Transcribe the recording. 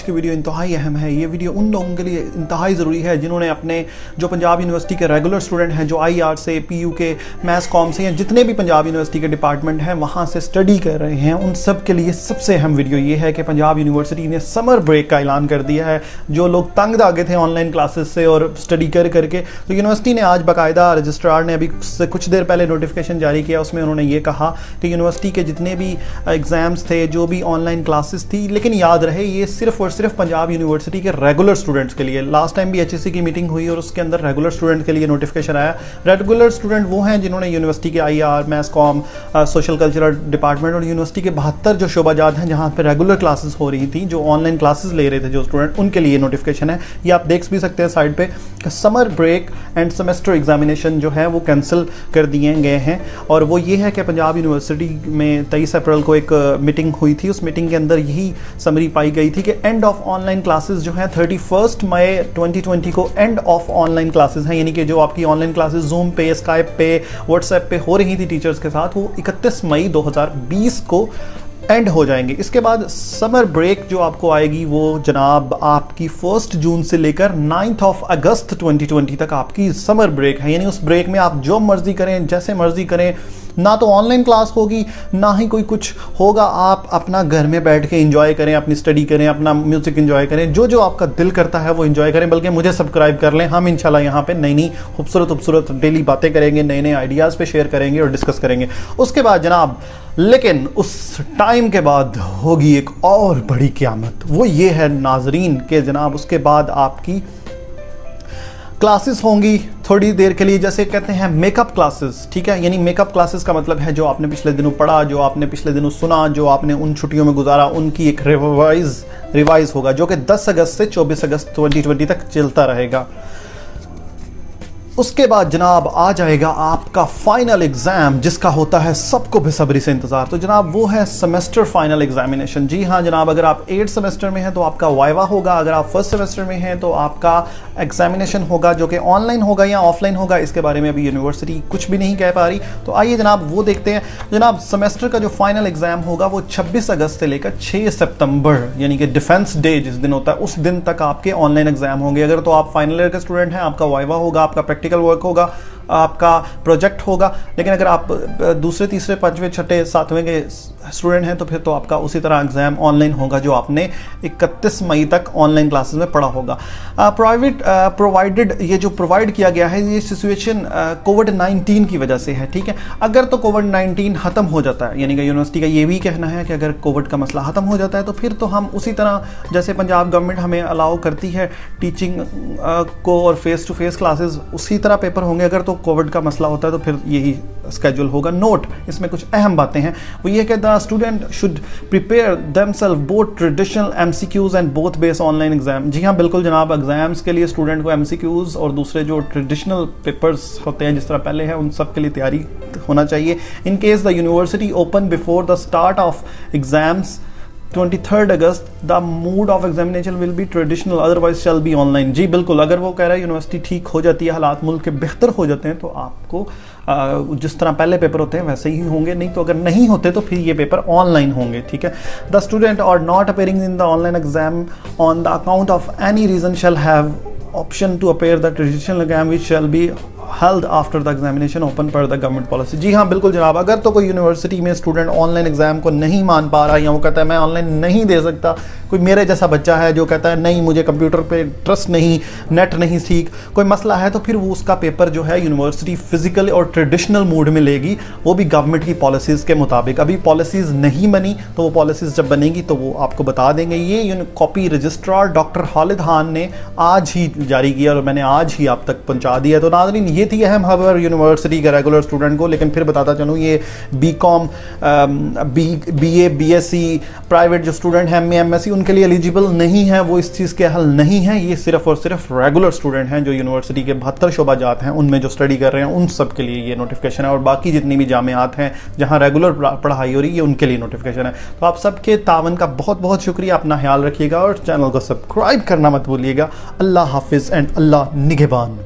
की वीडियो इंतहाई अहम है। ये वीडियो उन लोगों के लिए इंतहाई ज़रूरी है जिन्होंने अपने जो पंजाब यूनिवर्सिटी के रेगुलर स्टूडेंट हैं, जो IR से, PU के, मैथ्स कॉम से, या जितने भी पंजाब यूनिवर्सिटी के डिपार्टमेंट हैं वहाँ से स्टडी कर रहे हैं, उन सब के लिए सबसे अहम वीडियो ये है कि पंजाब यूनिवर्सिटी ने समर ब्रेक का ऐलान कर दिया है। जो लोग तंग आ गए थे ऑनलाइन क्लासेस से और स्टडी करके, तो यूनिवर्सिटी ने आज बाकायदा रजिस्ट्रार ने अभी से कुछ देर पहले नोटिफिकेशन जारी किया। उसमें उन्होंने ये कहा कि यूनिवर्सिटी के जितने भी एग्ज़ाम्स थे, जो भी ऑनलाइन क्लासेस थी, लेकिन याद रहे ये सिर्फ और सिर्फ पंजाब यूनिवर्सिटी के रेगुलर स्टूडेंट्स के लिए। लास्ट टाइम भी HSC की मीटिंग हुई और उसके अंदर रेगुलर स्टूडेंट के लिए नोटिफिकेशन आया। रेगुलर स्टूडेंट वो हैं जिन्होंने यूनिवर्सिटी के IR, maths com, social cultural department और यूनिवर्सिटी के 72 जो शोबाजात हैं जहाँ पर रेगुलर क्लासेस हो रही थी, जो ऑनलाइन क्लासेस ले रहे थे जो स्टूडेंट, उनके लिए नोटिफिकेशन है। ये आप देख भी सकते हैं साइड पे, summer break and semester examination जो है वो कैंसिल कर दिए गए हैं। और वो ये है कि पंजाब यूनिवर्सिटी में 23 अप्रैल को एक मीटिंग हुई थी। उस मीटिंग के अंदर यही समरी पाई गई थी कि एंड ऑफ ऑनलाइन क्लासेस जो हैं 31 मई 2020 को एंड ऑफ ऑनलाइन क्लासेस हैं, यानी कि जो आपकी ऑनलाइन क्लासेस जूम पे, स्काइप पे, व्हाट्सएप पे हो रही थी टीचर्स के साथ, वो 31 मई 2020 को एंड हो जाएंगे। इसके बाद समर ब्रेक जो आपको आएगी वो जनाब आपकी 1 जून से लेकर 9 अगस्त 2020 तक आपकी समर ब्रेक है। यानी उस ब्रेक में आप जो मर्जी करें, जैसे मर्जी करें, ना तो ऑनलाइन क्लास होगी ना ही कोई कुछ होगा। आप अपना घर में बैठ के एंजॉय करें, अपनी स्टडी करें, अपना म्यूजिक एंजॉय करें, जो जो आपका दिल करता है वो एंजॉय करें। बल्कि मुझे सब्सक्राइब कर लें, हम इंशाल्लाह यहाँ पे नई नई खूबसूरत डेली बातें करेंगे, नए नए आइडियाज़ पे शेयर करेंगे और डिस्कस करेंगे। उसके बाद जनाब, लेकिन उस टाइम के बाद होगी एक और बड़ी क़यामत। वो ये है नाजरीन के जनाब उसके बाद आपकी क्लासेस होंगी थोड़ी देर के लिए, जैसे कहते हैं मेकअप क्लासेस, ठीक है। यानी मेकअप क्लासेस का मतलब है जो आपने पिछले दिनों पढ़ा, जो आपने पिछले दिनों सुना, जो आपने उन छुट्टियों में गुजारा, उनकी एक रिवाइज होगा, जो कि 10 अगस्त से 24 अगस्त 2020 तक चलता रहेगा। उसके बाद जनाब आ जाएगा आपका फाइनल एग्जाम, जिसका होता है सबको बेसब्री से इंतजार। तो जनाब वो है सेमेस्टर फाइनल एग्जामिनेशन। जी हाँ जनाब, अगर आप 8th सेमेस्टर में हैं तो आपका वाइवा होगा, अगर आप 1st सेमेस्टर में हैं तो आपका एग्जामिनेशन होगा, जो कि ऑनलाइन होगा या ऑफलाइन होगा, इसके बारे में अभी यूनिवर्सिटी कुछ भी नहीं कह पा रही। तो आइए जनाब वो देखते हैं। जनाब सेमेस्टर का जो फाइनल एग्जाम होगा वो 26 अगस्त से लेकर 6 सितंबर, यानी कि डिफेंस डे जिस दिन होता है उस दिन तक आपके ऑनलाइन एग्जाम होंगे। अगर तो आप फाइनल ईयर के स्टूडेंट हैं, आपका वाइवा होगा, आपका प्रैक्टिकल वर्क होगा, आपका प्रोजेक्ट होगा। लेकिन अगर आप दूसरे, तीसरे, पांचवें, छठे, सातवें के स्टूडेंट हैं तो फिर तो आपका उसी तरह एग्जाम ऑनलाइन होगा जो आपने 31 मई तक ऑनलाइन क्लासेस में पढ़ा होगा। प्रोवाइडेड, ये जो प्रोवाइड किया गया है ये सिचुएशन कोविड-19 की वजह से है, ठीक है। अगर तो कोविड-19 ख़त्म हो जाता है, यानी कि यूनिवर्सिटी का ये भी कहना है कि अगर कोविड का मसला ख़त्म हो जाता है तो फिर तो हम उसी तरह जैसे पंजाब गवर्नमेंट हमें अलाउ करती है टीचिंग को और फेस टू फेस क्लासेस, उसी तरह पेपर होंगे। अगर तो कोविड का मसला होता है तो फिर यही स्केड्यूल होगा। नोट, इसमें कुछ अहम बातें हैं। वो ये कि the student should prepare themselves both traditional MCQs and both base online exam. जी हाँ बिल्कुल जनाब, एग्जाम्स के लिए स्टूडेंट को MCQs और दूसरे जो ट्रेडिशनल पेपर्स होते हैं जिस तरह पहले है उन सब के लिए तैयारी होना चाहिए। In case the university open before the start of exams 23 August, the mode of examination will be traditional otherwise shall be online. जी बिल्कुल, अगर वो कह रहा है यूनिवर्सिटी ठीक हो जाती है, हालात मुल्क के बेहतर हो जाते हैं तो आपको जिस तरह पहले पेपर होते हैं वैसे ही होंगे, नहीं तो अगर नहीं होते तो फिर ये पेपर ऑनलाइन होंगे, ठीक है। The student are not appearing in the online exam on the account of any reason shall have option to appear the traditional exam which shall be held after the examination open per the government policy. जी हाँ बिल्कुल जनाब, अगर तो कोई university में student online exam को नहीं मान पा रहा या वो कहता है मैं ऑनलाइन नहीं दे सकता, कोई मेरे जैसा बच्चा है जो कहता है नहीं मुझे कंप्यूटर पे ट्रस्ट नहीं, नेट नहीं ठीक, कोई मसला है, तो फिर वो उसका पेपर जो है यूनिवर्सिटी फिजिकल और ट्रेडिशनल मोड में लेगी, वो भी गवर्नमेंट की पॉलिसीज़ के मुताबिक। अभी पॉलिसीज़ नहीं बनी तो वो पॉलिसीज़ जब बनेगी तो वो आपको बता देंगे। ये copy registrar doctor Khalid Khan ने आज ही जारी किया और मैंने आज ही आप तक पहुँचा दिया। तो नाज़रीन ये थी अहम खबर यूनिवर्सिटी के रेगुलर स्टूडेंट को। लेकिन फिर बताता चलूँ ये BCom, BA, BSc प्राइवेट जो स्टूडेंट हैं MA, MSc उनके लिए एलिजिबल नहीं है, वो इस चीज़ के हल नहीं है। ये सिर्फ और सिर्फ रेगुलर स्टूडेंट हैं जो यूनिवर्सिटी के 72 शोबाजात हैं उनमें जो स्टडी कर रहे हैं उन सब के लिए ये नोटिफिकेशन है। और बाकी जितनी भी जामियात हैं जहाँ रेगुलर पढ़ाई हो रही है उनके लिए नोटिफिकेशन है। तो आप सबके तावन का बहुत बहुत शुक्रिया, अपना ख्याल रखिएगा और चैनल को सब्सक्राइब करना मत भूलिएगा। अल्लाह हाफिज़ एंड अल्लाह निगहबान।